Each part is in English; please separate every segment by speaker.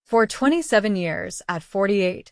Speaker 1: For 27 years, at 48,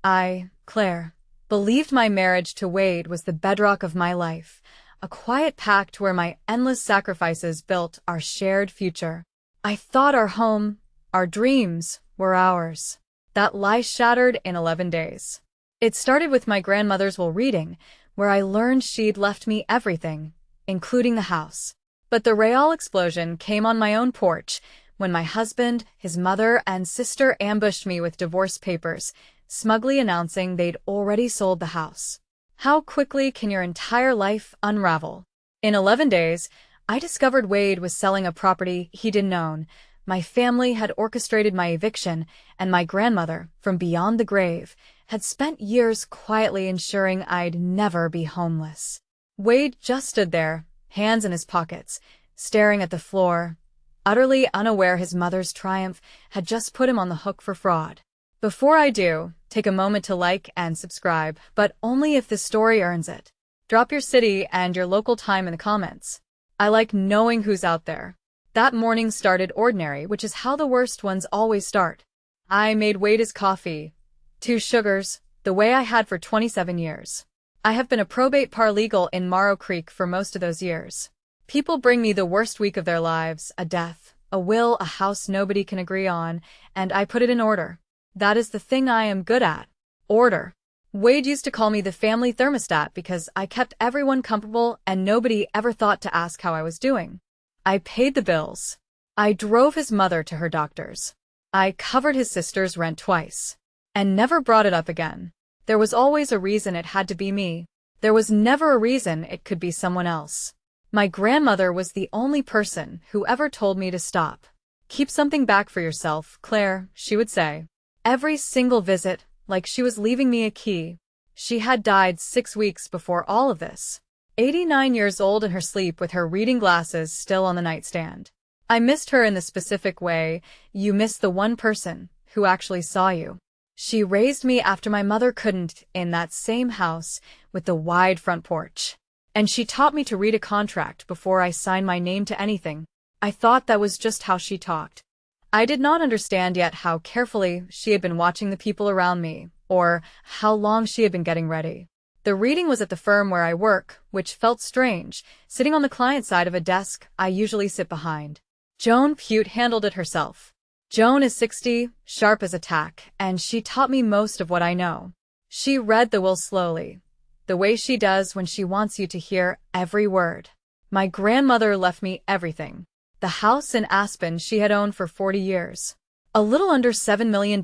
Speaker 1: I, Claire, believed my marriage to Wade was the bedrock of my life, a quiet pact where my endless sacrifices built our shared future. I thought our home, our dreams, were ours. That lie shattered in 11 days. It started with my grandmother's will reading, where I learned she'd left me everything, including the house. But the real explosion came on my own porch, when my husband, his mother, and sister ambushed me with divorce papers, smugly announcing they'd already sold the house. How quickly can your entire life unravel? In 11 days, I discovered Wade was selling a property he didn't own. My family had orchestrated my eviction, and my grandmother, from beyond the grave, had spent years quietly ensuring I'd never be homeless. Wade just stood there, hands in his pockets, staring at the floor, utterly unaware his mother's triumph had just put him on the hook for fraud. Before I do, take a moment to like and subscribe, but only if this story earns it. Drop your city and your local time in the comments. I like knowing who's out there. That morning started ordinary, which is how the worst ones always start. I made Wade his coffee, 2 sugars, the way I had for 27 years. I have been a probate paralegal in Morrow Creek for most of those years. People bring me the worst week of their lives, a death, a will, a house nobody can agree on, and I put it in order. That is the thing I am good at. Order. Wade used to call me the family thermostat because I kept everyone comfortable and nobody ever thought to ask how I was doing. I paid the bills. I drove his mother to her doctors. I covered his sister's rent twice. And never brought it up again. There was always a reason it had to be me. There was never a reason it could be someone else. My grandmother was the only person who ever told me to stop. Keep something back for yourself, Claire, she would say. Every single visit, like she was leaving me a key. She had died 6 weeks before all of this. 89 years old in her sleep with her reading glasses still on the nightstand. I missed her in the specific way you miss the one person who actually saw you. She raised me after my mother couldn't, in that same house with the wide front porch. And she taught me to read a contract before I signed my name to anything. I thought that was just how she talked. I did not understand yet how carefully she had been watching the people around me, or how long she had been getting ready. The reading was at the firm where I work, which felt strange, sitting on the client side of a desk I usually sit behind. Joan Pute handled it herself. Joan is 60, sharp as a tack, and she taught me most of what I know. She read the will slowly, the way she does when she wants you to hear every word. My grandmother left me everything. The house in Aspen she had owned for 40 years. A little under $7 million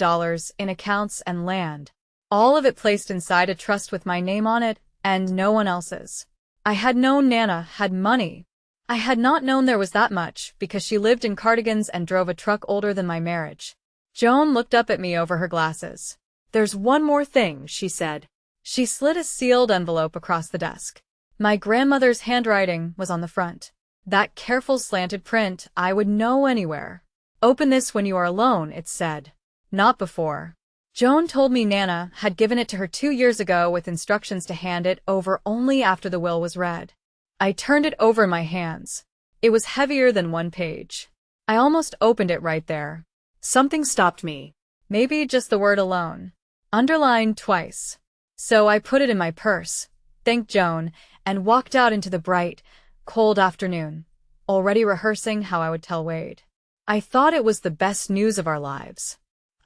Speaker 1: in accounts and land. All of it placed inside a trust with my name on it, and no one else's. I had known Nana had money. I had not known there was that much, because she lived in cardigans and drove a truck older than my marriage. Joan looked up at me over her glasses. "There's one more thing," she said. She slid a sealed envelope across the desk. My grandmother's handwriting was on the front. That careful slanted print I would know anywhere. "Open this when you are alone," it said. Not before. Joan told me Nana had given it to her 2 years ago with instructions to hand it over only after the will was read. I turned it over in my hands. It was heavier than 1 page. I almost opened it right there. Something stopped me. Maybe just the word alone. Underlined twice. So I put it in my purse, thanked Joan, and walked out into the bright, cold afternoon, already rehearsing how I would tell Wade. I thought it was the best news of our lives.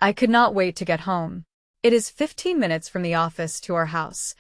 Speaker 1: I could not wait to get home. It is 15 minutes from the office to our house,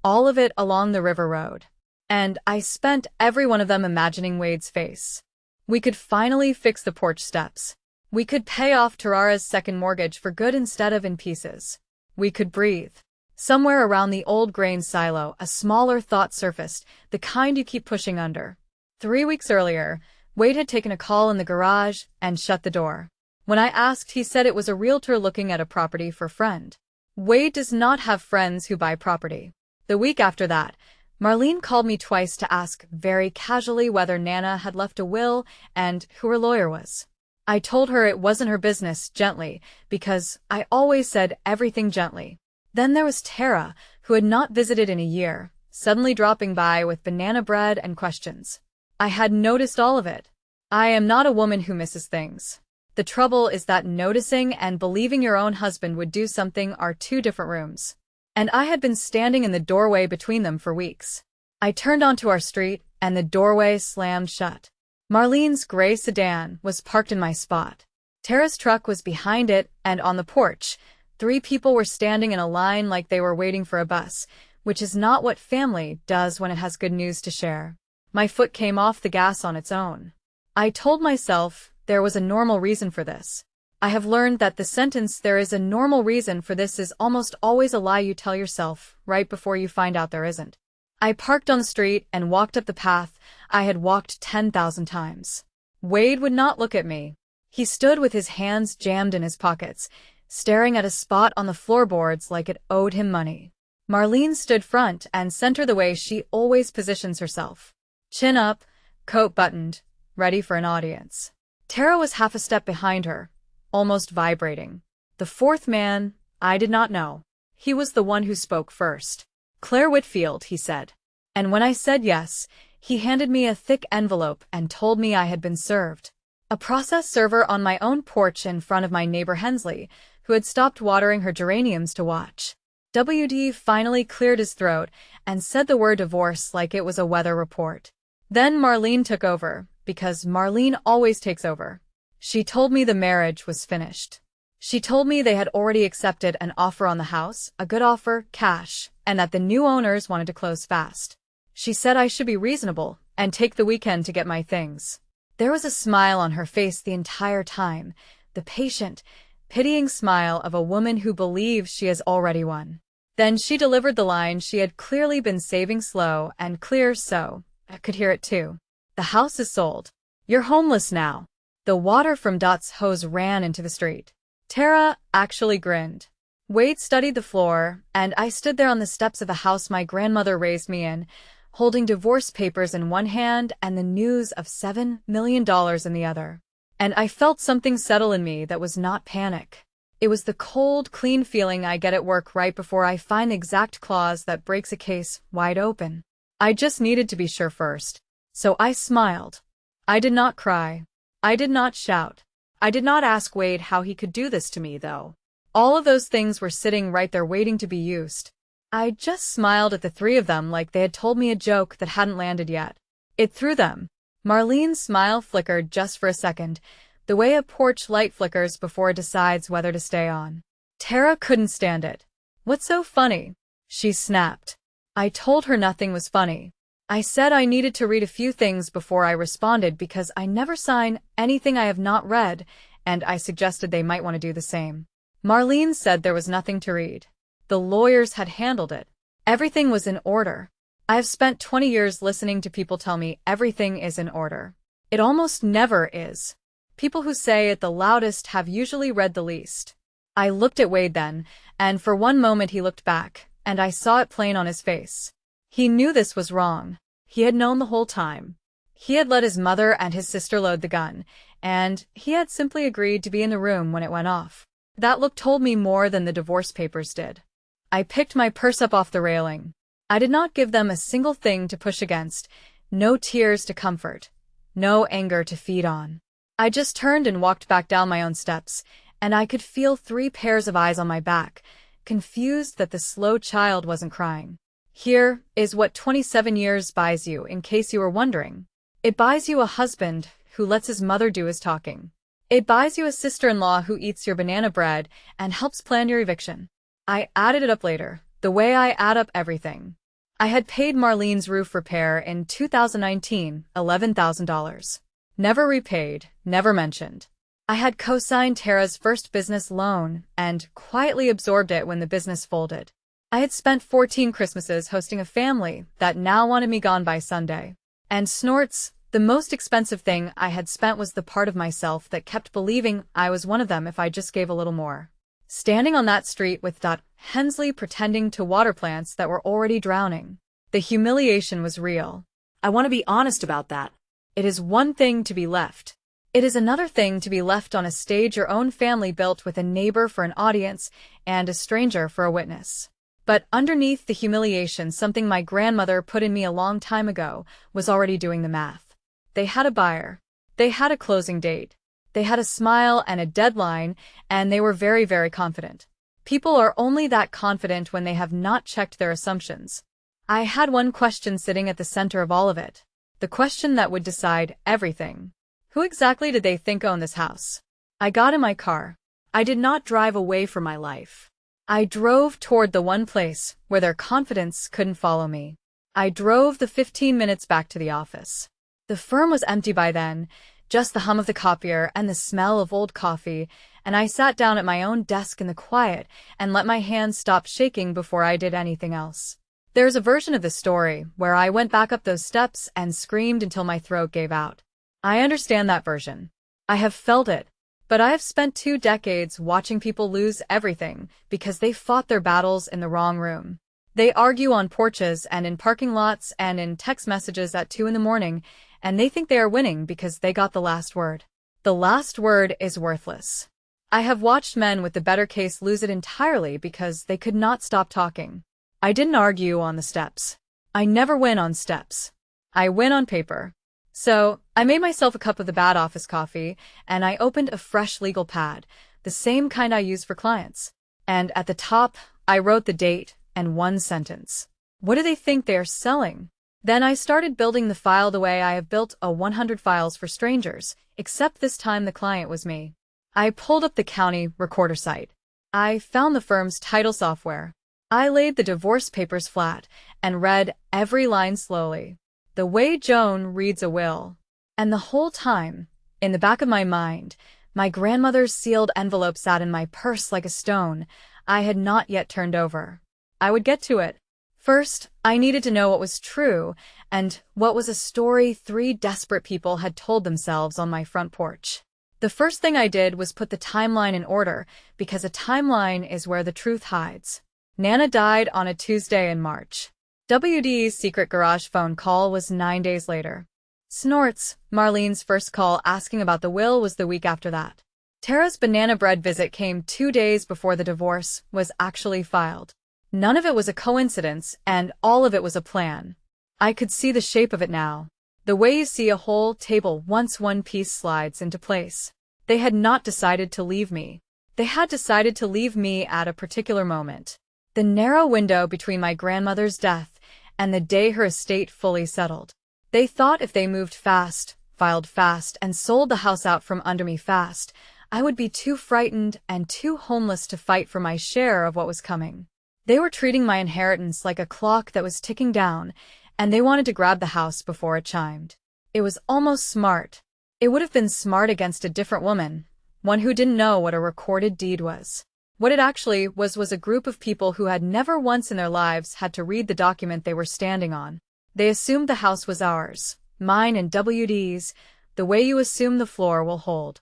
Speaker 1: all of it along the river road. And I spent every one of them imagining Wade's face. We could finally fix the porch steps. We could pay off Tarara's second mortgage for good instead of in pieces. We could breathe. Somewhere around the old grain silo, a smaller thought surfaced, the kind you keep pushing under. 3 weeks earlier, Wade had taken a call in the garage and shut the door. When I asked, he said it was a realtor looking at a property for a friend. Wade does not have friends who buy property. The week after that, Marlene called me twice to ask very casually whether Nana had left a will and who her lawyer was. I told her it wasn't her business, gently, because I always said everything gently. Then there was Tara, who had not visited in a year, suddenly dropping by with banana bread and questions. I had noticed all of it. I am not a woman who misses things. The trouble is that noticing and believing your own husband would do something are two different rooms. And I had been standing in the doorway between them for weeks. I turned onto our street, and the doorway slammed shut. Marlene's gray sedan was parked in my spot. Tara's truck was behind it, and on the porch, 3 people were standing in a line like they were waiting for a bus, which is not what family does when it has good news to share. My foot came off the gas on its own. I told myself there was a normal reason for this. I have learned that the sentence "there is a normal reason for this" is almost always a lie you tell yourself right before you find out there isn't. I parked on the street and walked up the path I had walked 10,000 times. Wade would not look at me. He stood with his hands jammed in his pockets, staring at a spot on the floorboards like it owed him money. Marlene stood front and center the way she always positions herself. Chin up, coat buttoned, ready for an audience. Tara was half a step behind her, almost vibrating. The 4th man, I did not know. He was the one who spoke first. "Clare Whitfield," he said. And when I said yes, he handed me a thick envelope and told me I had been served. A process server on my own porch in front of my neighbor Hensley, who had stopped watering her geraniums to watch. WD finally cleared his throat and said the word divorce like it was a weather report. Then Marlene took over, because Marlene always takes over. She told me the marriage was finished. She told me they had already accepted an offer on the house, a good offer, cash, and that the new owners wanted to close fast. She said I should be reasonable and take the weekend to get my things. There was a smile on her face the entire time, the patient, pitying smile of a woman who believes she has already won. Then she delivered the line she had clearly been saving slow and clear so I could hear it too. "The house is sold. You're homeless now." The water from Dot's hose ran into the street. Tara actually grinned. Wade studied the floor, and I stood there on the steps of the house my grandmother raised me in, holding divorce papers in one hand and the news of $7 million in the other. And I felt something settle in me that was not panic. It was the cold, clean feeling I get at work right before I find the exact clause that breaks a case wide open. I just needed to be sure first. So I smiled. I did not cry. I did not shout. I did not ask Wade how he could do this to me, though. All of those things were sitting right there waiting to be used. I just smiled at the 3 of them like they had told me a joke that hadn't landed yet. It threw them. Marlene's smile flickered just for a second, the way a porch light flickers before it decides whether to stay on. Tara couldn't stand it. "What's so funny?" she snapped. I told her nothing was funny. I said I needed to read a few things before I responded because I never sign anything I have not read, and I suggested they might want to do the same. Marlene said there was nothing to read. The lawyers had handled it. Everything was in order. I have spent 20 years listening to people tell me everything is in order. It almost never is. People who say it the loudest have usually read the least. I looked at Wade then, and for one moment he looked back, and I saw it plain on his face. He knew this was wrong. He had known the whole time. He had let his mother and his sister load the gun, and he had simply agreed to be in the room when it went off. That look told me more than the divorce papers did. I picked my purse up off the railing. I did not give them a single thing to push against, no tears to comfort, no anger to feed on. I just turned and walked back down my own steps, and I could feel 3 pairs of eyes on my back, confused that the slow child wasn't crying. Here is what 27 years buys you, in case you were wondering. It buys you a husband who lets his mother do his talking. It buys you a sister-in-law who eats your banana bread and helps plan your eviction. I added it up later, the way I add up everything. I had paid Marlene's roof repair in 2019, $11,000. Never repaid, never mentioned. I had co-signed Tara's first business loan and quietly absorbed it when the business folded. I had spent 14 Christmases hosting a family that now wanted me gone by Sunday. And snorts, the most expensive thing I had spent was the part of myself that kept believing I was one of them if I just gave a little more. Standing on that street with Hensley pretending to water plants that were already drowning. The humiliation was real. I want to be honest about that. It is one thing to be left. It is another thing to be left on a stage your own family built with a neighbor for an audience and a stranger for a witness. But underneath the humiliation, something my grandmother put in me a long time ago was already doing the math. They had a buyer. They had a closing date. They had a smile and a deadline, and they were very, very confident. People are only that confident when they have not checked their assumptions. I had one question sitting at the center of all of it. The question that would decide everything. Who exactly did they think owned this house? I got in my car. I did not drive away from my life. I drove toward the one place where their confidence couldn't follow me. I drove the 15 minutes back to the office. The firm was empty by then, just the hum of the copier and the smell of old coffee, and I sat down at my own desk in the quiet and let my hands stop shaking before I did anything else. There's a version of the story where I went back up those steps and screamed until my throat gave out. I understand that version. I have felt it. But I have spent 2 decades watching people lose everything because they fought their battles in the wrong room. They argue on porches and in parking lots and in text messages at 2 in the morning, and they think they are winning because they got the last word. The last word is worthless. I have watched men with the better case lose it entirely because they could not stop talking. I didn't argue on the steps. I never win on steps. I win on paper. So, I made myself a cup of the bad office coffee, and I opened a fresh legal pad, the same kind I use for clients. And at the top, I wrote the date and one sentence. What do they think they are selling? Then I started building the file the way I have built 100 files for strangers, except this time the client was me. I pulled up the county recorder site. I found the firm's title software. I laid the divorce papers flat and read every line slowly. The way Joan reads a will. And the whole time, in the back of my mind, my grandmother's sealed envelope sat in my purse like a stone I had not yet turned over. I would get to it. First, I needed to know what was true and what was a story 3 desperate people had told themselves on my front porch. The first thing I did was put the timeline in order because a timeline is where the truth hides. Nana died on a Tuesday in March. WD's secret garage phone call was 9 days later. Snorts, Marlene's first call asking about the will was the week after that. Tara's banana bread visit came 2 days before the divorce was actually filed. None of it was a coincidence, and all of it was a plan. I could see the shape of it now. The way you see a whole table once one piece slides into place. They had not decided to leave me. They had decided to leave me at a particular moment. The narrow window between my grandmother's death and the day her estate fully settled. They thought if they moved fast, filed fast, and sold the house out from under me fast, I would be too frightened and too homeless to fight for my share of what was coming. They were treating my inheritance like a clock that was ticking down, and they wanted to grab the house before it chimed. It was almost smart. It would have been smart against a different woman, one who didn't know what a recorded deed was. What it actually was a group of people who had never once in their lives had to read the document they were standing on. They assumed the house was ours, mine and WD's, the way you assume the floor will hold.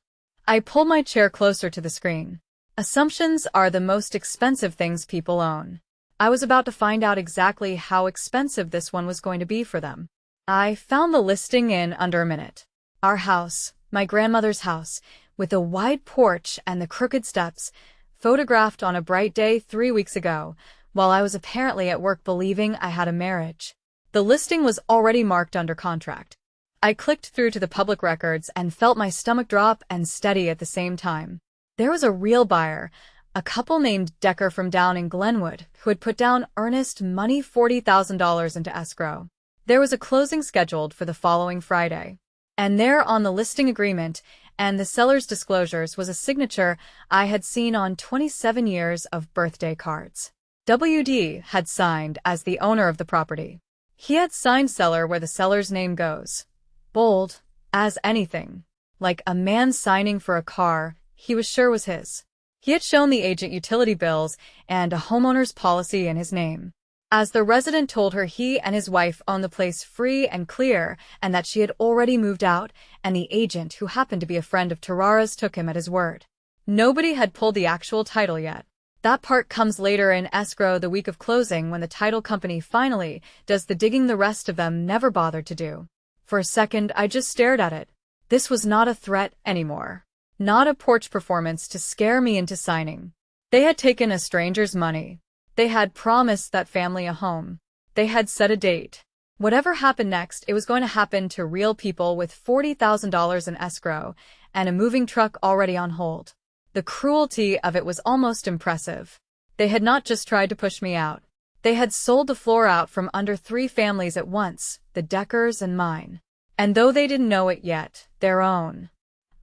Speaker 1: I pulled my chair closer to the screen. Assumptions are the most expensive things people own. I was about to find out exactly how expensive this one was going to be for them. I found the listing in under a minute. Our house, my grandmother's house, with the wide porch and the crooked steps, photographed on a bright day 3 weeks ago, while I was apparently at work believing I had a marriage. The listing was already marked under contract. I clicked through to the public records and felt my stomach drop and steady at the same time. There was a real buyer, a couple named Decker from down in Glenwood, who had put down earnest money $40,000 into escrow. There was a closing scheduled for the following Friday. And there on the listing agreement and the seller's disclosures was a signature I had seen on 27 years of birthday cards. WD had signed as the owner of the property. He had signed seller where the seller's name goes. Bold as anything. Like a man signing for a car he was sure was his. He had shown the agent utility bills and a homeowner's policy in his name. As the resident told her he and his wife owned the place free and clear and that she had already moved out, and the agent, who happened to be a friend of Tarara's, took him at his word. Nobody had pulled the actual title yet. That part comes later in escrow the week of closing when the title company finally does the digging the rest of them never bothered to do. For a second I just stared at it. This was not a threat anymore. Not a porch performance to scare me into signing. They had taken a stranger's money. They had promised that family a home. They had set a date. Whatever happened next, it was going to happen to real people with $40,000 in escrow, and a moving truck already on hold. The cruelty of it was almost impressive. They had not just tried to push me out. They had sold the floor out from under 3 families at once, the Deckers and mine. And though they didn't know it yet, their own.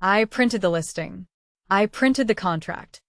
Speaker 1: I printed the listing. I printed the contract.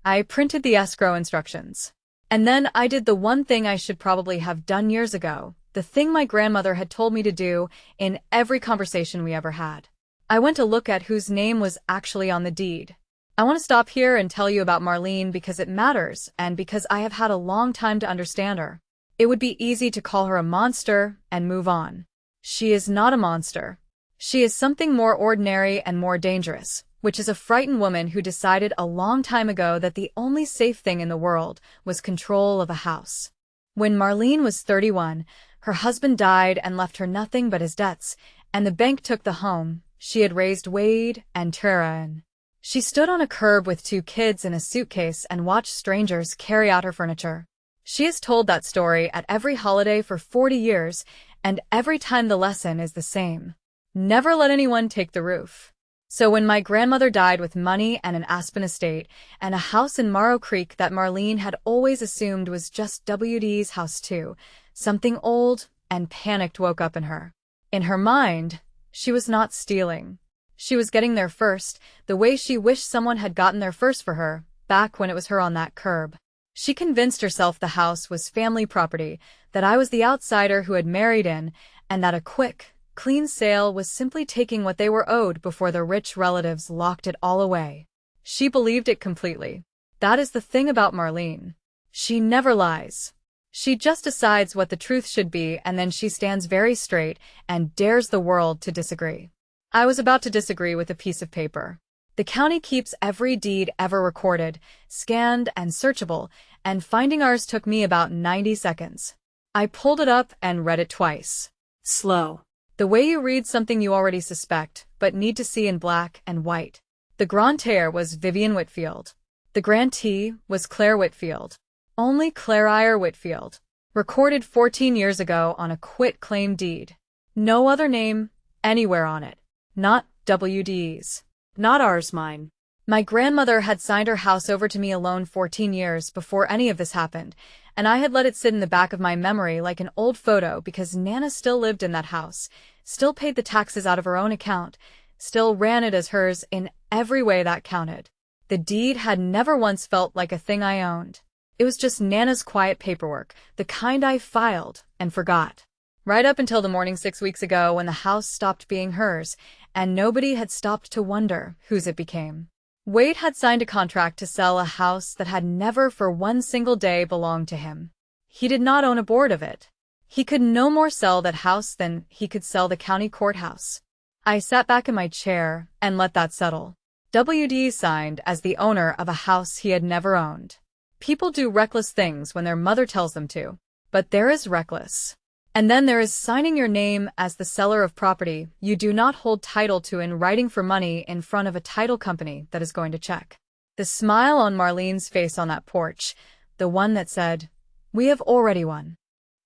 Speaker 1: I printed the escrow instructions. And then I did the one thing I should probably have done years ago, the thing my grandmother had told me to do in every conversation we ever had. I went to look at whose name was actually on the deed. I want to stop here and tell you about Marlene because it matters and because I have had a long time to understand her. It would be easy to call her a monster and move on. She is not a monster. She is something more ordinary and more dangerous, which is a frightened woman who decided a long time ago that the only safe thing in the world was control of a house. When Marlene was 31, her husband died and left her nothing but his debts, and the bank took the home she had raised Wade and Tara in. She stood on a curb with 2 kids in a suitcase and watched strangers carry out her furniture. She has told that story at every holiday for 40 years, and every time the lesson is the same. Never let anyone take the roof. So when my grandmother died with money and an Aspen estate and a house in Morrow Creek that Marlene had always assumed was just WD's house too, something old and panicked woke up in her. In her mind, she was not stealing. She was getting there first, the way she wished someone had gotten there first for her, back when it was her on that curb. She convinced herself the house was family property, that I was the outsider who had married in, and that a quick, clean sale was simply taking what they were owed before the rich relatives locked it all away. She believed it completely. That is the thing about Marlene. She never lies. She just decides what the truth should be and then she stands very straight and dares the world to disagree. I was about to disagree with a piece of paper. The county keeps every deed ever recorded, scanned and searchable, and finding ours took me about 90 seconds. I pulled it up and read it twice. Slow. The way you read something you already suspect, but need to see in black and white. The grantaire was Vivian Whitfield. The grantee was Clare Whitfield. Only Clare Whitfield. Recorded 14 years ago on a quit-claim deed. No other name anywhere on it. Not WD's. Not ours, mine. My grandmother had signed her house over to me alone 14 years before any of this happened, and I had let it sit in the back of my memory like an old photo because Nana still lived in that house, still paid the taxes out of her own account, still ran it as hers in every way that counted. The deed had never once felt like a thing I owned. It was just Nana's quiet paperwork, the kind I filed and forgot. Right up until the morning 6 weeks ago when the house stopped being hers, and nobody had stopped to wonder whose it became. Wade had signed a contract to sell a house that had never for one single day belonged to him. He did not own a board of it. He could no more sell that house than he could sell the county courthouse. I sat back in my chair and let that settle. WD signed as the owner of a house he had never owned. People do reckless things when their mother tells them to, but there is reckless. And then there is signing your name as the seller of property you do not hold title to in writing for money in front of a title company that is going to check. The smile on Marlene's face on that porch, the one that said, "We have already won."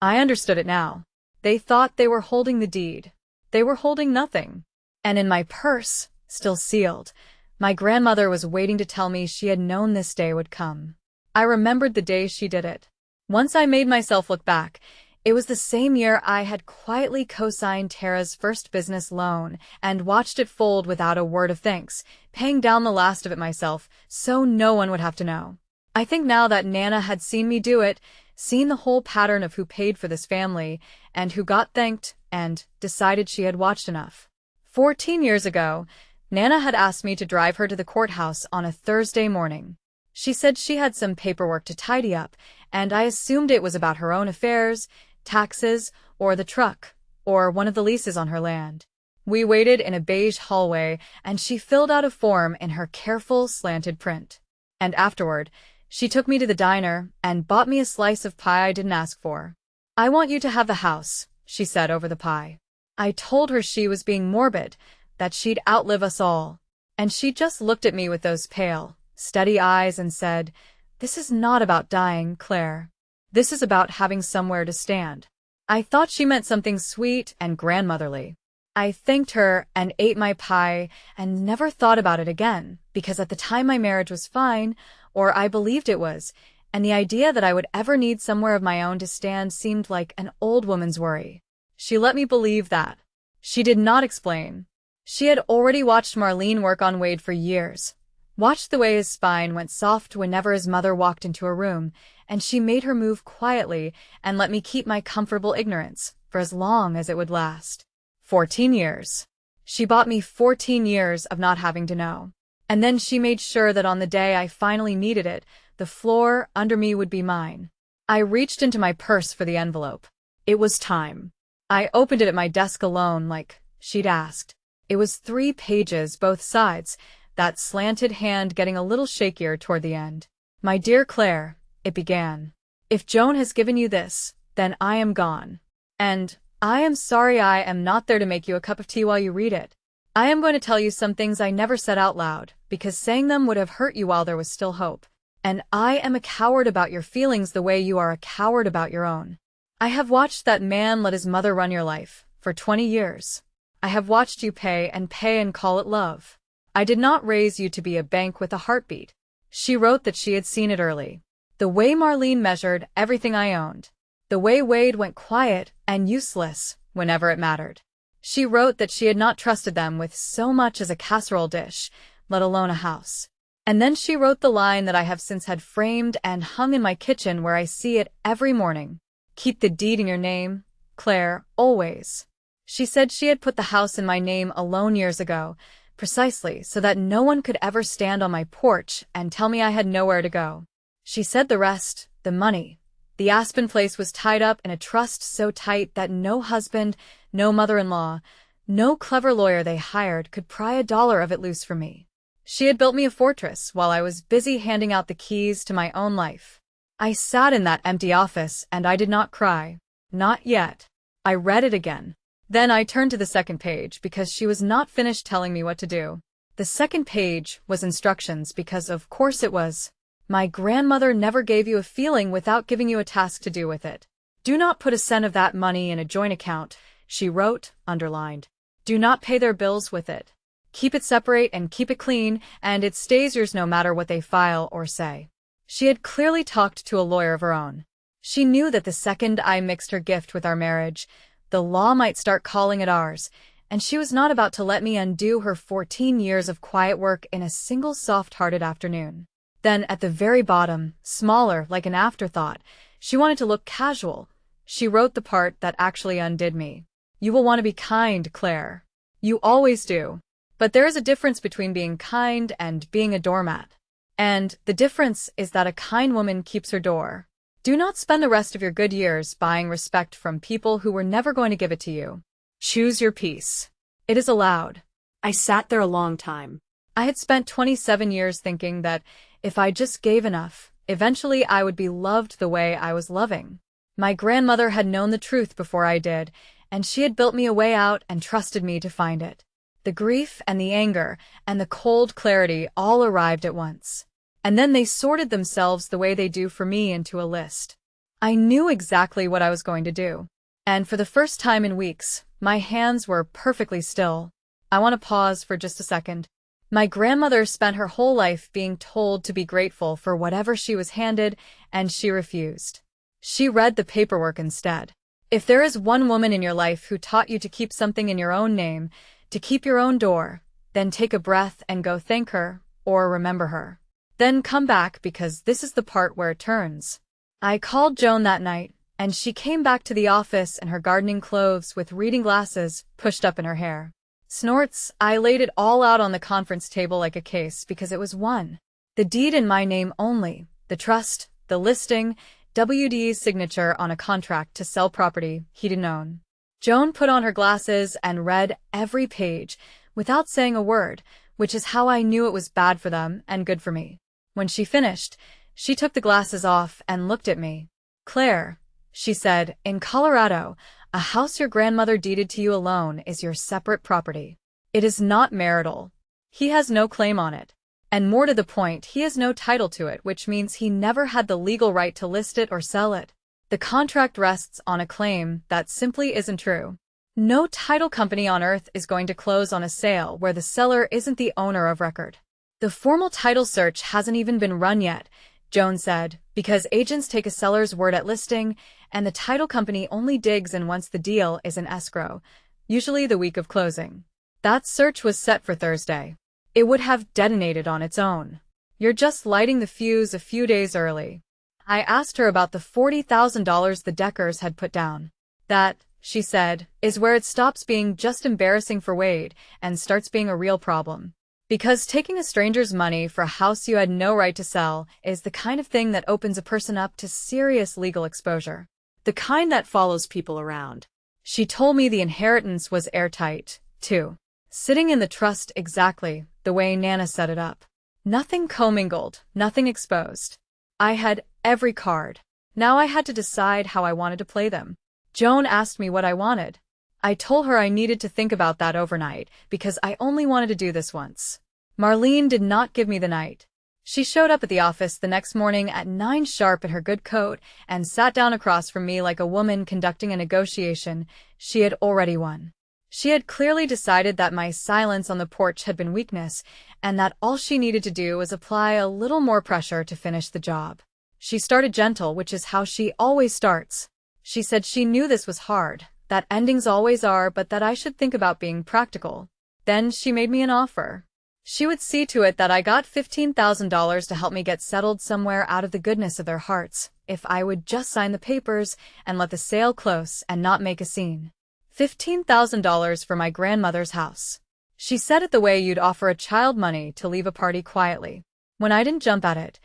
Speaker 1: I understood it now. They thought they were holding the deed. They were holding nothing. And in my purse, still sealed, my grandmother was waiting to tell me she had known this day would come. I remembered the day she did it. Once I made myself look back, it was the same year I had quietly co-signed Tara's first business loan and watched it fold without a word of thanks, paying down the last of it myself so no one would have to know. I think now that Nana had seen me do it, seen the whole pattern of who paid for this family and who got thanked, and decided she had watched enough. 14 years ago, Nana had asked me to drive her to the courthouse on a Thursday morning. She said she had some paperwork to tidy up, and I assumed it was about her own affairs, taxes, or the truck, or one of the leases on her land. We waited in a beige hallway, and she filled out a form in her careful, slanted print. And afterward, she took me to the diner and bought me a slice of pie I didn't ask for. "I want you to have the house," she said over the pie. I told her she was being morbid, that she'd outlive us all. And she just looked at me with those pale, steady eyes and said, "This is not about dying, Claire. This is about having somewhere to stand." I thought she meant something sweet and grandmotherly. I thanked her and ate my pie and never thought about it again, because at the time my marriage was fine, or I believed it was, and the idea that I would ever need somewhere of my own to stand seemed like an old woman's worry. She let me believe that. She did not explain. She had already watched Marlene work on Wade for years, watched the way his spine went soft whenever his mother walked into a room, and she made her move quietly and let me keep my comfortable ignorance for as long as it would last. 14 years. She bought me 14 years of not having to know. And then she made sure that on the day I finally needed it, the floor under me would be mine. I reached into my purse for the envelope. It was time. I opened it at my desk alone like she'd asked. It was 3 pages, both sides, that slanted hand getting a little shakier toward the end. My dear Claire, it began. If Joan has given you this, then I am gone. And I am sorry I am not there to make you a cup of tea while you read it. I am going to tell you some things I never said out loud, because saying them would have hurt you while there was still hope. And I am a coward about your feelings the way you are a coward about your own. I have watched that man let his mother run your life for 20 years. I have watched you pay and call it love. I did not raise you to be a bank with a heartbeat. She wrote that she had seen it early. The way Marlene measured everything I owned. The way Wade went quiet and useless whenever it mattered. She wrote that she had not trusted them with so much as a casserole dish, let alone a house. And then she wrote the line that I have since had framed and hung in my kitchen where I see it every morning. Keep the deed in your name, Claire, always. She said she had put the house in my name alone years ago, precisely so that no one could ever stand on my porch and tell me I had nowhere to go. She said the rest, the money. The Aspen place was tied up in a trust so tight that no husband, no mother-in-law, no clever lawyer they hired could pry $1 of it loose from me. She had built me a fortress while I was busy handing out the keys to my own life. I sat in that empty office and I did not cry. Not yet. I read it again. Then I turned to the second page because she was not finished telling me what to do. The second page was instructions because of course it was. My grandmother never gave you a feeling without giving you a task to do with it. Do not put a cent of that money in a joint account, she wrote, underlined. Do not pay their bills with it. Keep it separate and keep it clean, and it stays yours no matter what they file or say. She had clearly talked to a lawyer of her own. She knew that the second I mixed her gift with our marriage, the law might start calling it ours, and she was not about to let me undo her 14 years of quiet work in a single soft-hearted afternoon. Then, at the very bottom, smaller, like an afterthought, she wanted to look casual. She wrote the part that actually undid me. You will want to be kind, Claire. You always do. But there is a difference between being kind and being a doormat. And the difference is that a kind woman keeps her door. Do not spend the rest of your good years buying respect from people who were never going to give it to you. Choose your peace. It is allowed. I sat there a long time. I had spent 27 years thinking that if I just gave enough, eventually I would be loved the way I was loving. My grandmother had known the truth before I did, and she had built me a way out and trusted me to find it. The grief and the anger and the cold clarity all arrived at once. And then they sorted themselves the way they do for me into a list. I knew exactly what I was going to do. And for the first time in weeks, my hands were perfectly still. I want to pause for just a second. My grandmother spent her whole life being told to be grateful for whatever she was handed, and she refused. She read the paperwork instead. If there is one woman in your life who taught you to keep something in your own name, to keep your own door, then take a breath and go thank her, or remember her. Then come back because this is the part where it turns. I called Joan that night, and she came back to the office in her gardening clothes with reading glasses pushed up in her hair. Snorts, I laid it all out on the conference table like a case because it was one. The deed in my name only, the trust, the listing, WD's signature on a contract to sell property he'd known. Joan put on her glasses and read every page without saying a word, which is how I knew it was bad for them and good for me. When she finished, she took the glasses off and looked at me. Claire, she said, in Colorado, a house your grandmother deeded to you alone is your separate property. It is not marital. He has no claim on it. And more to the point, he has no title to it, which means he never had the legal right to list it or sell it. The contract rests on a claim that simply isn't true. No title company on earth is going to close on a sale where the seller isn't the owner of record. The formal title search hasn't even been run yet, Joan said, because agents take a seller's word at listing, and the title company only digs in once the deal is in escrow, usually the week of closing. That search was set for Thursday. It would have detonated on its own. You're just lighting the fuse a few days early. I asked her about the $40,000 the Deckers had put down. That, she said, is where it stops being just embarrassing for Wade and starts being a real problem. Because taking a stranger's money for a house you had no right to sell is the kind of thing that opens a person up to serious legal exposure. The kind that follows people around. She told me the inheritance was airtight, too. Sitting in the trust exactly the way Nana set it up. Nothing commingled, nothing exposed. I had every card. Now I had to decide how I wanted to play them. Joan asked me what I wanted. I told her I needed to think about that overnight because I only wanted to do this once. Marlene did not give me the night. She showed up at the office the next morning at 9 sharp in her good coat and sat down across from me like a woman conducting a negotiation she had already won. She had clearly decided that my silence on the porch had been weakness and that all she needed to do was apply a little more pressure to finish the job. She started gentle, which is how she always starts. She said she knew this was hard, that endings always are, but that I should think about being practical. Then she made me an offer. She would see to it that I got $15,000 to help me get settled somewhere out of the goodness of their hearts, if I would just sign the papers and let the sale close and not make a scene. $15,000 for my grandmother's house. She said it the way you'd offer a child money to leave a party quietly. When I didn't jump at it,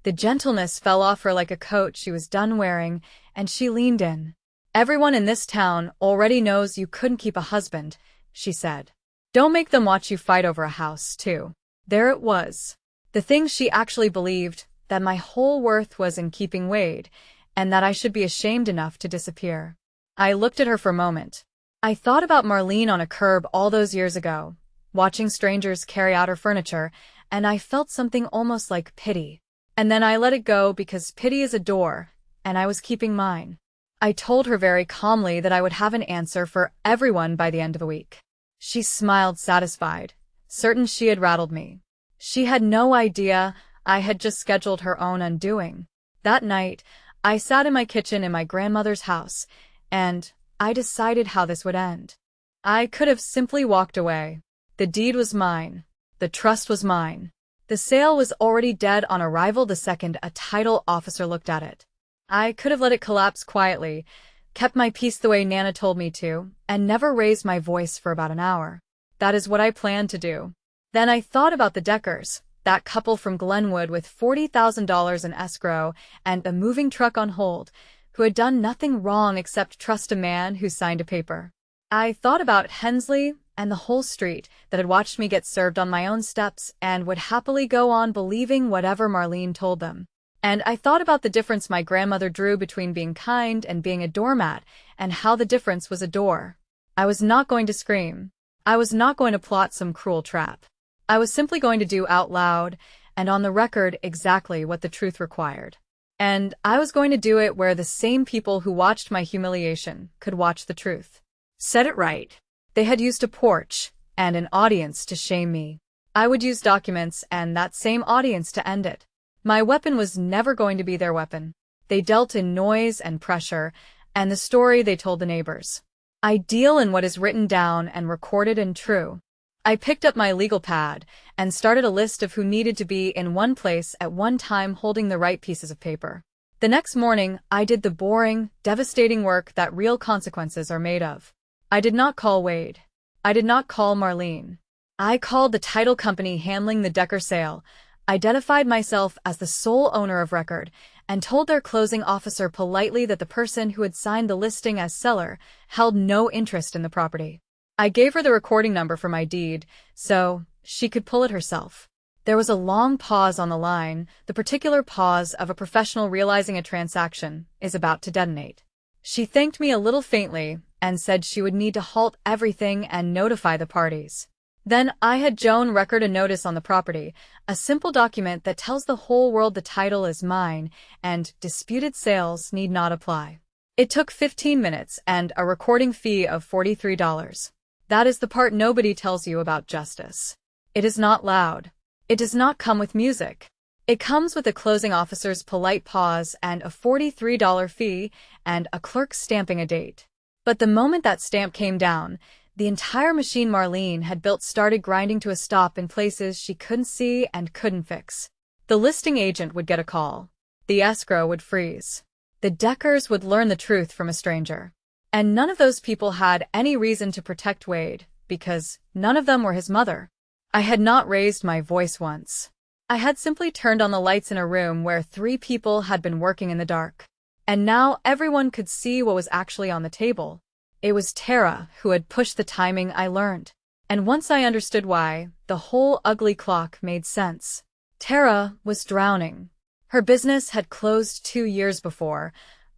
Speaker 1: the gentleness fell off her like a coat she was done wearing, and she leaned in. Everyone in this town already knows you couldn't keep a husband, she said. Don't make them watch you fight over a house, too. There it was. The thing she actually believed, that my whole worth was in keeping Wade, and that I should be ashamed enough to disappear. I looked at her for a moment. I thought about Marlene on a curb all those years ago, watching strangers carry out her furniture, and I felt something almost like pity. And then I let it go because pity is a door, and I was keeping mine. I told her very calmly that I would have an answer for everyone by the end of the week. She smiled satisfied, certain she had rattled me. She had no idea I had just scheduled her own undoing. That night, I sat in my kitchen in my grandmother's house, and I decided how this would end. I could have simply walked away. The deed was mine. The trust was mine. The sale was already dead on arrival the second a title officer looked at it. I could have let it collapse quietly, kept my peace the way Nana told me to, and never raised my voice for about an hour. That is what I planned to do. Then I thought about the Deckers, that couple from Glenwood with $40,000 in escrow and a moving truck on hold, who had done nothing wrong except trust a man who signed a paper. I thought about Hensley and the whole street that had watched me get served on my own steps and would happily go on believing whatever Marlene told them. And I thought about the difference my grandmother drew between being kind and being a doormat, and how the difference was a door. I was not going to scream. I was not going to plot some cruel trap. I was simply going to do out loud and on the record exactly what the truth required. And I was going to do it where the same people who watched my humiliation could watch the truth. Said it right. They had used a porch and an audience to shame me. I would use documents and that same audience to end it. My weapon was never going to be their weapon. They dealt in noise and pressure, and the story they told the neighbors. I deal in what is written down and recorded and true. I picked up my legal pad and started a list of who needed to be in one place at one time holding the right pieces of paper. The next morning, I did the boring, devastating work that real consequences are made of. I did not call Wade. I did not call Marlene. I called the title company handling the Decker sale, identified myself as the sole owner of record, and told their closing officer politely that the person who had signed the listing as seller held no interest in the property. I gave her the recording number for my deed, so she could pull it herself. There was a long pause on the line, the particular pause of a professional realizing a transaction is about to detonate. She thanked me a little faintly and said she would need to halt everything and notify the parties. Then I had Joan record a notice on the property, a simple document that tells the whole world the title is mine and disputed sales need not apply. It took 15 minutes and a recording fee of $43. That is the part nobody tells you about justice. It is not loud. It does not come with music. It comes with a closing officer's polite pause and a $43 fee and a clerk stamping a date. But the moment that stamp came down, the entire machine Marlene had built started grinding to a stop in places she couldn't see and couldn't fix. The listing agent would get a call. The escrow would freeze. The Deckers would learn the truth from a stranger. And none of those people had any reason to protect Wade, because none of them were his mother. I had not raised my voice once. I had simply turned on the lights in a room where 3 people had been working in the dark. And now everyone could see what was actually on the table. It was Tara who had pushed the timing, I learned. And once I understood why, the whole ugly clock made sense. Tara was drowning. Her business had closed 2 years before,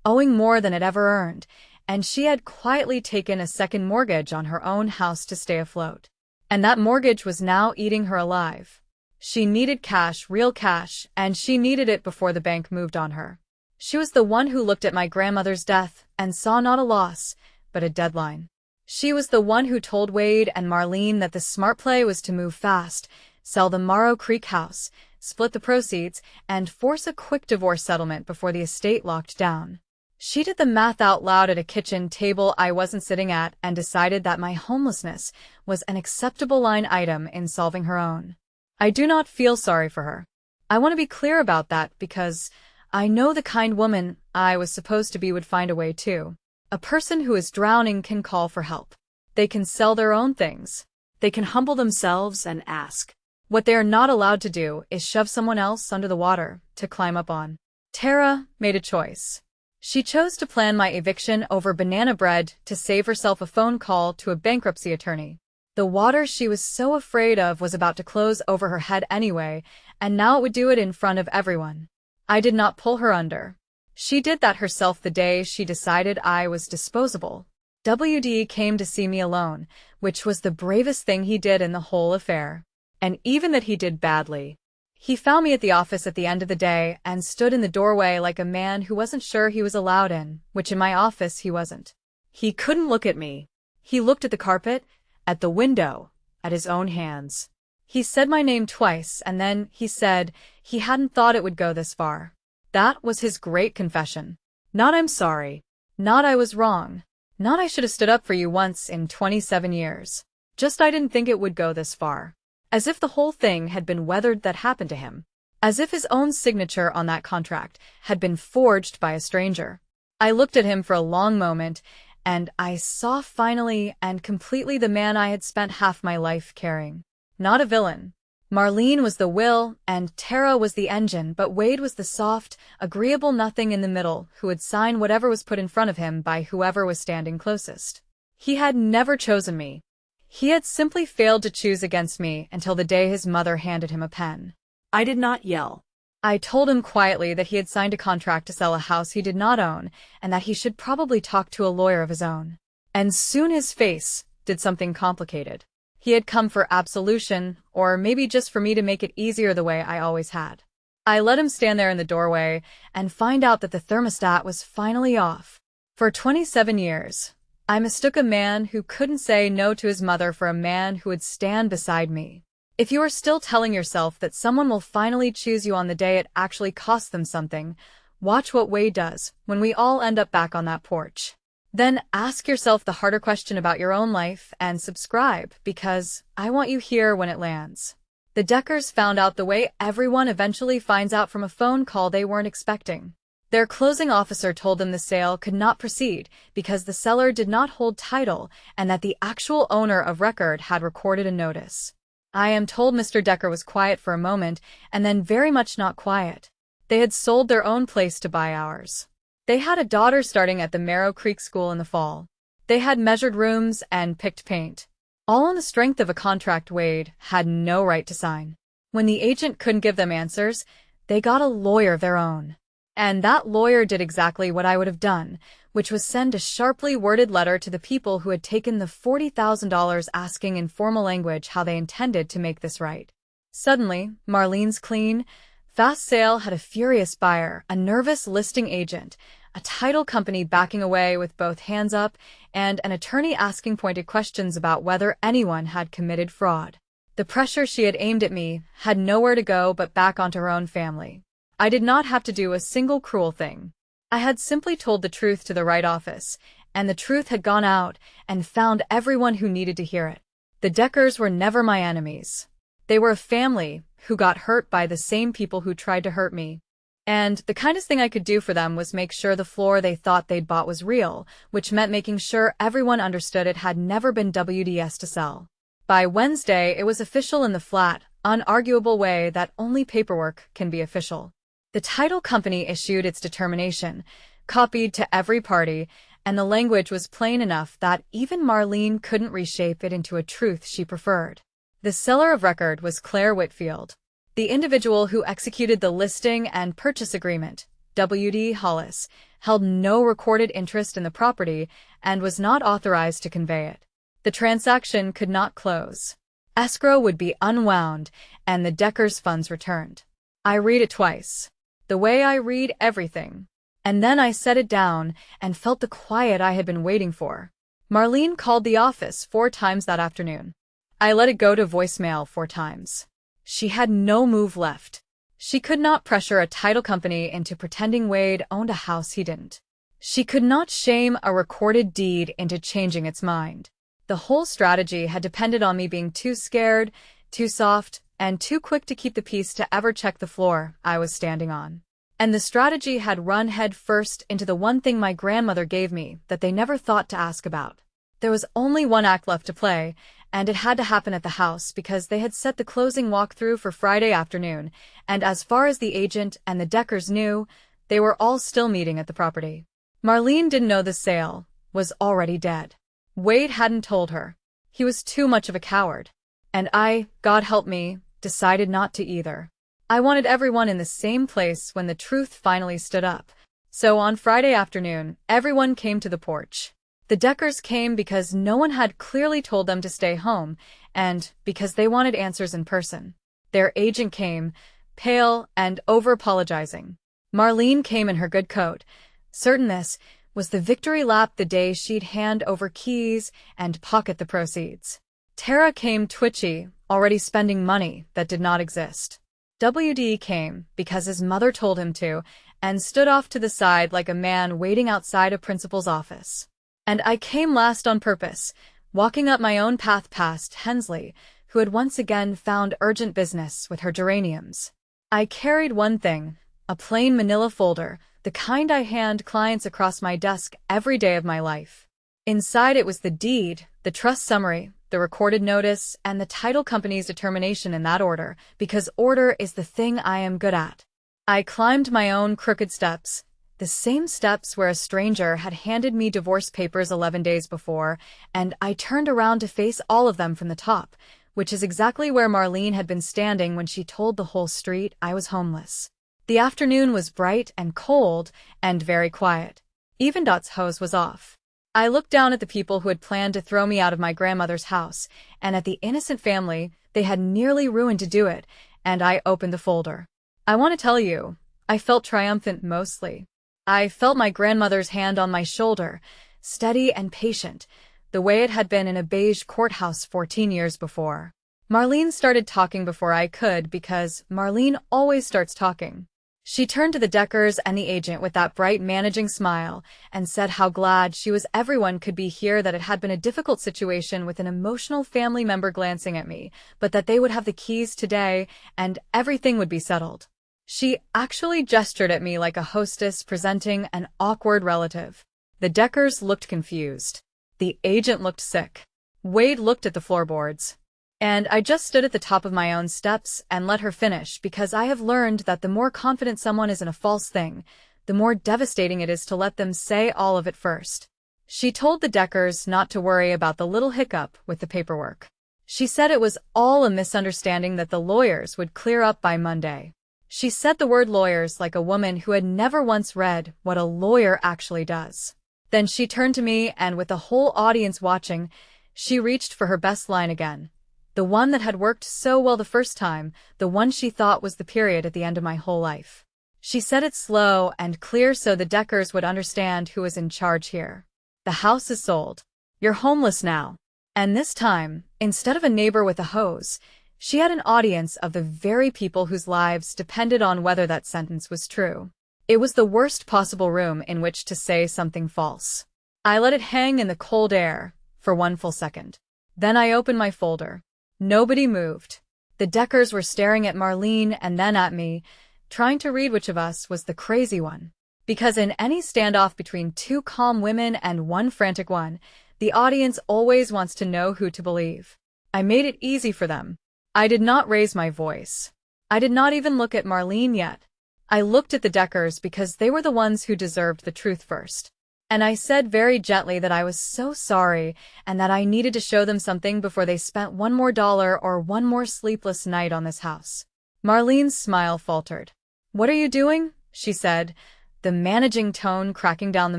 Speaker 1: owing more than it ever earned, and she had quietly taken a second mortgage on her own house to stay afloat. And that mortgage was now eating her alive. She needed cash, real cash, and she needed it before the bank moved on her. She was the one who looked at my grandmother's death and saw not a loss, but a deadline. She was the one who told Wade and Marlene that the smart play was to move fast, sell the Morrow Creek house, split the proceeds, and force a quick divorce settlement before the estate locked down. She did the math out loud at a kitchen table I wasn't sitting at and decided that my homelessness was an acceptable line item in solving her own. I do not feel sorry for her. I want to be clear about that because I know the kind woman I was supposed to be would find a way too. A person who is drowning can call for help. They can sell their own things. They can humble themselves and ask. What they are not allowed to do is shove someone else under the water to climb up on. Tara made a choice. She chose to plan my eviction over banana bread to save herself a phone call to a bankruptcy attorney. The water she was so afraid of was about to close over her head anyway, and now it would do it in front of everyone. I did not pull her under. She did that herself the day she decided I was disposable. WD came to see me alone, which was the bravest thing he did in the whole affair. And even that he did badly. He found me at the office at the end of the day and stood in the doorway like a man who wasn't sure he was allowed in, which in my office he wasn't. He couldn't look at me. He looked at the carpet, at the window, at his own hands. He said my name twice and then he said he hadn't thought it would go this far. That was his great confession. Not I'm sorry. Not I was wrong. Not I should have stood up for you once in 27 years. Just I didn't think it would go this far. As if the whole thing had been weathered that happened to him. As if his own signature on that contract had been forged by a stranger. I looked at him for a long moment, and I saw finally and completely the man I had spent half my life carrying. Not a villain. Marlene was the will, and Tara was the engine, but Wade was the soft, agreeable nothing in the middle who would sign whatever was put in front of him by whoever was standing closest. He had never chosen me. He had simply failed to choose against me until the day his mother handed him a pen. I did not yell. I told him quietly that he had signed a contract to sell a house he did not own and that he should probably talk to a lawyer of his own. And soon his face did something complicated. He had come for absolution, or maybe just for me to make it easier the way I always had. I let him stand there in the doorway and find out that the thermostat was finally off. For 27 years, I mistook a man who couldn't say no to his mother for a man who would stand beside me. If you are still telling yourself that someone will finally choose you on the day it actually costs them something, watch what Wade does when we all end up back on that porch. Then ask yourself the harder question about your own life and subscribe, because I want you here when it lands. The Deckers found out the way everyone eventually finds out from a phone call they weren't expecting. Their closing officer told them the sale could not proceed because the seller did not hold title and that the actual owner of record had recorded a notice. I am told Mr. Decker was quiet for a moment and then very much not quiet. They had sold their own place to buy ours. They had a daughter starting at the Morrow Creek School in the fall. They had measured rooms and picked paint. All on the strength of a contract Wade had no right to sign. When the agent couldn't give them answers, they got a lawyer of their own. And that lawyer did exactly what I would have done, which was send a sharply worded letter to the people who had taken the $40,000 asking in formal language how they intended to make this right. Suddenly, Marlene's clean, fast sale had a furious buyer, a nervous listing agent, a title company backing away with both hands up, and an attorney asking pointed questions about whether anyone had committed fraud. The pressure she had aimed at me had nowhere to go but back onto her own family. I did not have to do a single cruel thing. I had simply told the truth to the right office, and the truth had gone out and found everyone who needed to hear it. The Deckers were never my enemies. They were a family who got hurt by the same people who tried to hurt me. And the kindest thing I could do for them was make sure the floor they thought they'd bought was real, which meant making sure everyone understood it had never been WDS to sell. By Wednesday, it was official in the flat, unarguable way that only paperwork can be official. The title company issued its determination, copied to every party, and the language was plain enough that even Marlene couldn't reshape it into a truth she preferred. The seller of record was Clare Whitfield. The individual who executed the listing and purchase agreement, W.D. Hollis, held no recorded interest in the property and was not authorized to convey it. The transaction could not close. Escrow would be unwound and the Deckers' funds returned. I read it twice. The way I read everything. And then I set it down and felt the quiet I had been waiting for. Marlene called the office 4 times that afternoon. I let it go to voicemail 4 times. She had no move left. She could not pressure a title company into pretending Wade owned a house he didn't. She could not shame a recorded deed into changing its mind. The whole strategy had depended on me being too scared, too soft, and too quick to keep the peace to ever check the floor I was standing on. And the strategy had run head first into the one thing my grandmother gave me that they never thought to ask about. There was only one act left to play, and it had to happen at the house because they had set the closing walkthrough for Friday afternoon, and as far as the agent and the Deckers knew, they were all still meeting at the property. Marlene didn't know the sale was already dead. Wade hadn't told her. He was too much of a coward. And I, God help me, decided not to either. I wanted everyone in the same place when the truth finally stood up. So on Friday afternoon, everyone came to the porch. The Deckers came because no one had clearly told them to stay home, and because they wanted answers in person. Their agent came, pale and over-apologizing. Marlene came in her good coat, certain this was the victory lap the day she'd hand over keys and pocket the proceeds. Tara came twitchy, already spending money that did not exist. WD came because his mother told him to, and stood off to the side like a man waiting outside a principal's office. And I came last on purpose, walking up my own path past Hensley, who had once again found urgent business with her geraniums. I carried one thing, a plain manila folder, the kind I hand clients across my desk every day of my life. Inside it was the deed, the trust summary, the recorded notice, and the title company's determination in that order, because order is the thing I am good at. I climbed my own crooked steps, the same steps where a stranger had handed me divorce papers 11 days before, and I turned around to face all of them from the top, which is exactly where Marlene had been standing when she told the whole street I was homeless. The afternoon was bright and cold and very quiet. Even Dot's hose was off. I looked down at the people who had planned to throw me out of my grandmother's house, and at the innocent family they had nearly ruined to do it, and I opened the folder. I want to tell you, I felt triumphant mostly. I felt my grandmother's hand on my shoulder, steady and patient, the way it had been in a beige courthouse 14 years before. Marlene started talking before I could because Marlene always starts talking. She turned to the Deckers and the agent with that bright managing smile and said how glad she was everyone could be here, that it had been a difficult situation with an emotional family member glancing at me, but that they would have the keys today and everything would be settled. She actually gestured at me like a hostess presenting an awkward relative. The Deckers looked confused. The agent looked sick. Wade looked at the floorboards. And I just stood at the top of my own steps and let her finish, because I have learned that the more confident someone is in a false thing, the more devastating it is to let them say all of it first. She told the Deckers not to worry about the little hiccup with the paperwork. She said it was all a misunderstanding that the lawyers would clear up by Monday. She said the word lawyers like a woman who had never once read what a lawyer actually does. Then she turned to me, and with the whole audience watching, she reached for her best line again. The one that had worked so well the first time, the one she thought was the period at the end of my whole life. She said it slow and clear so the Deckers would understand who was in charge here. The house is sold. You're homeless now. And this time, instead of a neighbor with a hose, she had an audience of the very people whose lives depended on whether that sentence was true. It was the worst possible room in which to say something false. I let it hang in the cold air for one full second. Then I opened my folder. Nobody moved. The Deckers were staring at Marlene and then at me, trying to read which of us was the crazy one. Because in any standoff between two calm women and one frantic one, the audience always wants to know who to believe. I made it easy for them. I did not raise my voice. I did not even look at Marlene yet. I looked at the Deckers because they were the ones who deserved the truth first. And I said very gently that I was so sorry and that I needed to show them something before they spent one more dollar or one more sleepless night on this house. Marlene's smile faltered. "What are you doing?" she said, the managing tone cracking down the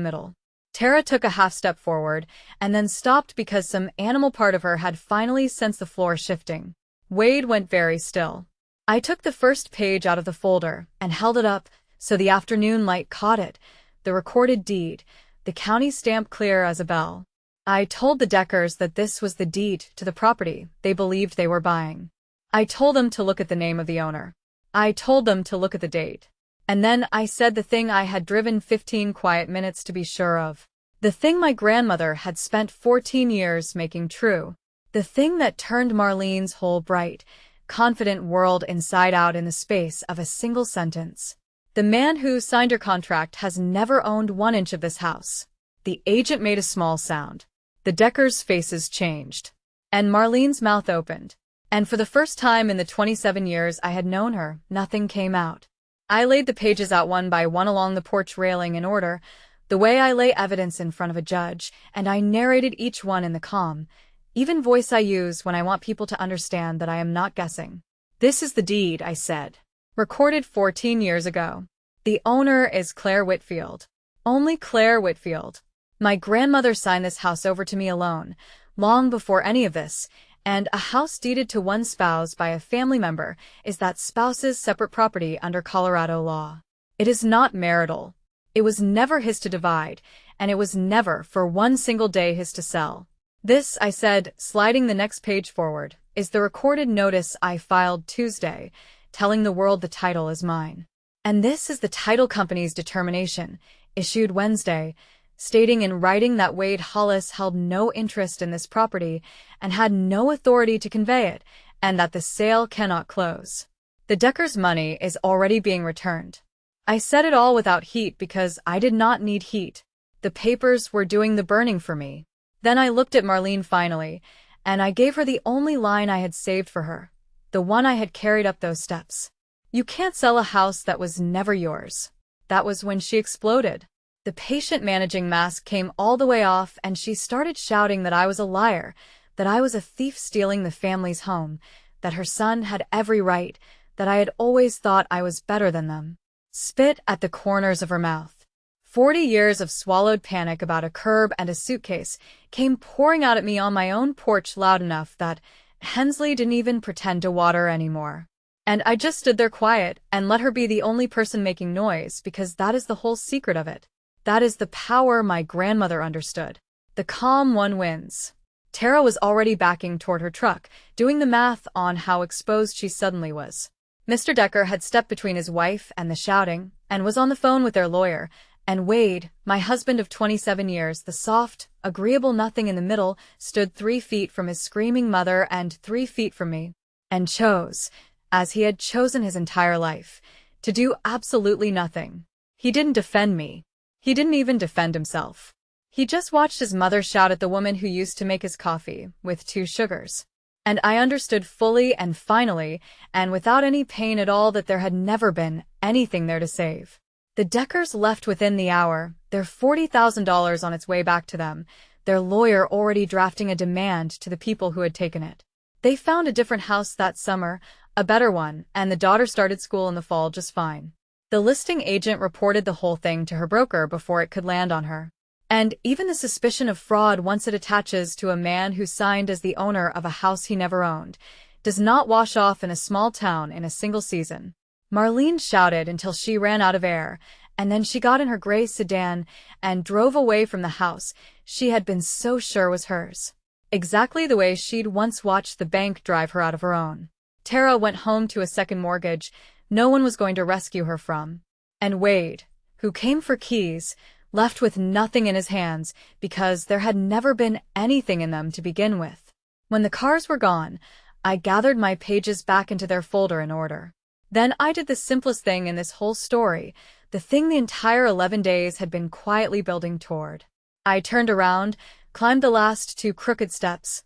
Speaker 1: middle. Tara took a half step forward and then stopped because some animal part of her had finally sensed the floor shifting. Wade went very still. I took the first page out of the folder and held it up so the afternoon light caught it, the recorded deed, the county stamp clear as a bell. I told the Deckers that this was the deed to the property they believed they were buying. I told them to look at the name of the owner. I told them to look at the date. And then I said the thing I had driven 15 quiet minutes to be sure of. The thing my grandmother had spent 14 years making true. The thing that turned Marlene's whole bright, confident world inside out in the space of a single sentence. The man who signed her contract has never owned 1 inch of this house. The agent made a small sound. The Deckers' faces changed. And Marlene's mouth opened. And for the first time in the 27 years I had known her, nothing came out. I laid the pages out one by one along the porch railing in order, the way I lay evidence in front of a judge, and I narrated each one in the calm, even voice I use when I want people to understand that I am not guessing. "This is the deed," I said. "Recorded 14 years ago. The owner is Clare Whitfield. Only Clare Whitfield. My grandmother signed this house over to me alone, long before any of this, and a house deeded to one spouse by a family member is that spouse's separate property under Colorado law. It is not marital. It was never his to divide, and it was never for one single day his to sell. This," I said, sliding the next page forward, "is the recorded notice I filed Tuesday, telling the world the title is mine. And this is the title company's determination, issued Wednesday, stating in writing that Wade Hollis held no interest in this property and had no authority to convey it, and that the sale cannot close. The Deckers' money is already being returned." I said it all without heat because I did not need heat. The papers were doing the burning for me. Then I looked at Marlene finally, and I gave her the only line I had saved for her, the one I had carried up those steps. "You can't sell a house that was never yours." That was when she exploded. The patient managing mask came all the way off and she started shouting that I was a liar, that I was a thief stealing the family's home, that her son had every right, that I had always thought I was better than them. Spit at the corners of her mouth. 40 years of swallowed panic about a curb and a suitcase came pouring out at me on my own porch loud enough that Hensley didn't even pretend to water anymore. And I just stood there quiet and let her be the only person making noise because that is the whole secret of it. That is the power my grandmother understood. The calm one wins. Tara was already backing toward her truck, doing the math on how exposed she suddenly was. Mr. Decker had stepped between his wife and the shouting and was on the phone with their lawyer, and Wade, my husband of 27 years, the soft, agreeable nothing in the middle, stood 3 feet from his screaming mother and 3 feet from me, and chose, as he had chosen his entire life, to do absolutely nothing. He didn't defend me. He didn't even defend himself. He just watched his mother shout at the woman who used to make his coffee, with 2 sugars. And I understood fully and finally, and without any pain at all, that there had never been anything there to save. The Deckers left within the hour, their $40,000 on its way back to them, their lawyer already drafting a demand to the people who had taken it. They found a different house that summer, a better one, and the daughter started school in the fall just fine. The listing agent reported the whole thing to her broker before it could land on her. And even the suspicion of fraud, once it attaches to a man who signed as the owner of a house he never owned, does not wash off in a small town in a single season. Marlene shouted until she ran out of air, and then she got in her gray sedan and drove away from the house she had been so sure was hers. Exactly the way she'd once watched the bank drive her out of her own. Tara went home to a second mortgage no one was going to rescue her from. And Wade, who came for keys, left with nothing in his hands because there had never been anything in them to begin with. When the cars were gone, I gathered my pages back into their folder in order. Then I did the simplest thing in this whole story, the thing the entire 11 days had been quietly building toward. I turned around, climbed the last 2 crooked steps,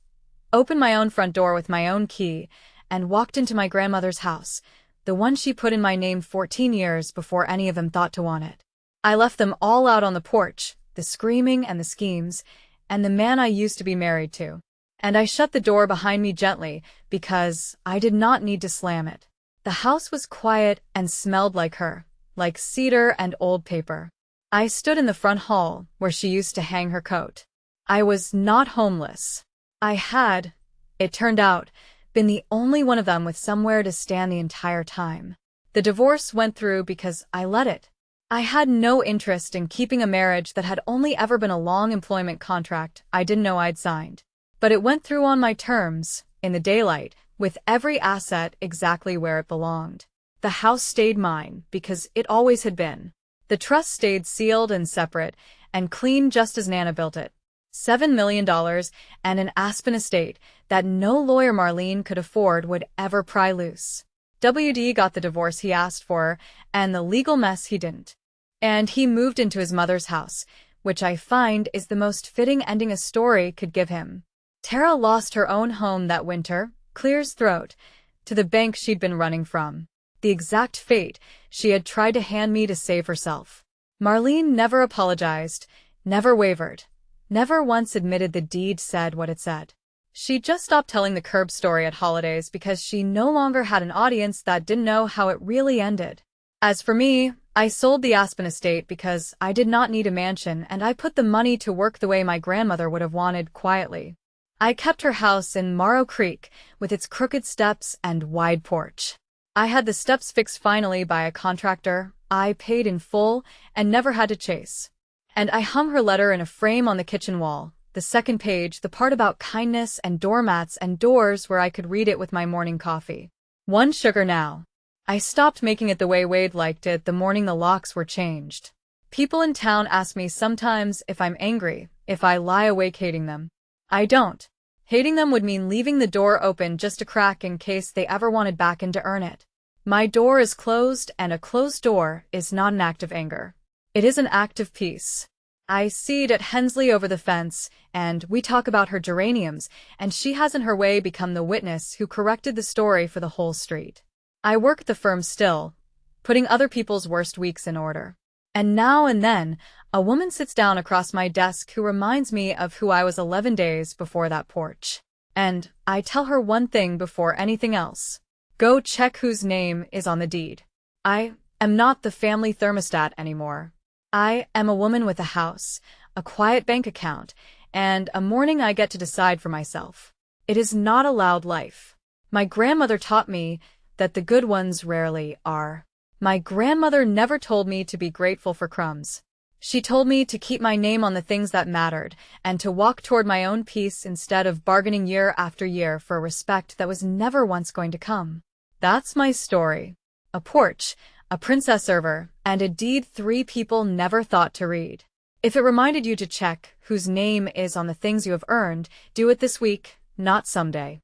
Speaker 1: opened my own front door with my own key, and walked into my grandmother's house, the one she put in my name 14 years before any of them thought to want it. I left them all out on the porch, the screaming and the schemes, and the man I used to be married to. And I shut the door behind me gently because I did not need to slam it. The house was quiet and smelled like her, like cedar and old paper. I stood in the front hall where she used to hang her coat. I was not homeless. I had, it turned out, been the only one of them with somewhere to stand the entire time. The divorce went through because I let it. I had no interest in keeping a marriage that had only ever been a long employment contract I didn't know I'd signed. But it went through on my terms, in the daylight, with every asset exactly where it belonged. The house stayed mine because it always had been. The trust stayed sealed and separate and clean just as Nana built it. $7 million and an Aspen estate that no lawyer Marlene could afford would ever pry loose. WD got the divorce he asked for and the legal mess he didn't. And he moved into his mother's house, which I find is the most fitting ending a story could give him. Tara lost her own home that winter, Clare's throat, to the bank she'd been running from. The exact fate she had tried to hand me to save herself. Marlene never apologized, never wavered, never once admitted the deed said what it said. She just stopped telling the curb story at holidays because she no longer had an audience that didn't know how it really ended. As for me, I sold the Aspen estate because I did not need a mansion and I put the money to work the way my grandmother would have wanted, quietly. I kept her house in Morrow Creek with its crooked steps and wide porch. I had the steps fixed finally by a contractor I paid in full and never had to chase. And I hung her letter in a frame on the kitchen wall, the second page, the part about kindness and doormats and doors where I could read it with my morning coffee. 1 sugar now. I stopped making it the way Wade liked it the morning the locks were changed. People in town ask me sometimes if I'm angry, if I lie awake hating them. I don't. Hating them would mean leaving the door open just a crack in case they ever wanted back in to earn it. My door is closed, and a closed door is not an act of anger. It is an act of peace. I seed at Hensley over the fence, and we talk about her geraniums, and she has in her way become the witness who corrected the story for the whole street. I work at the firm still, putting other people's worst weeks in order. And now and then, a woman sits down across my desk who reminds me of who I was 11 days before that porch. And I tell her one thing before anything else. Go check whose name is on the deed. I am not the family thermostat anymore. I am a woman with a house, a quiet bank account, and a morning I get to decide for myself. It is not a loud life. My grandmother taught me that the good ones rarely are. My grandmother never told me to be grateful for crumbs. She told me to keep my name on the things that mattered and to walk toward my own peace instead of bargaining year after year for a respect that was never once going to come. That's my story. A porch, a princess server, and a deed 3 people never thought to read. If it reminded you to check whose name is on the things you have earned, do it this week, not someday.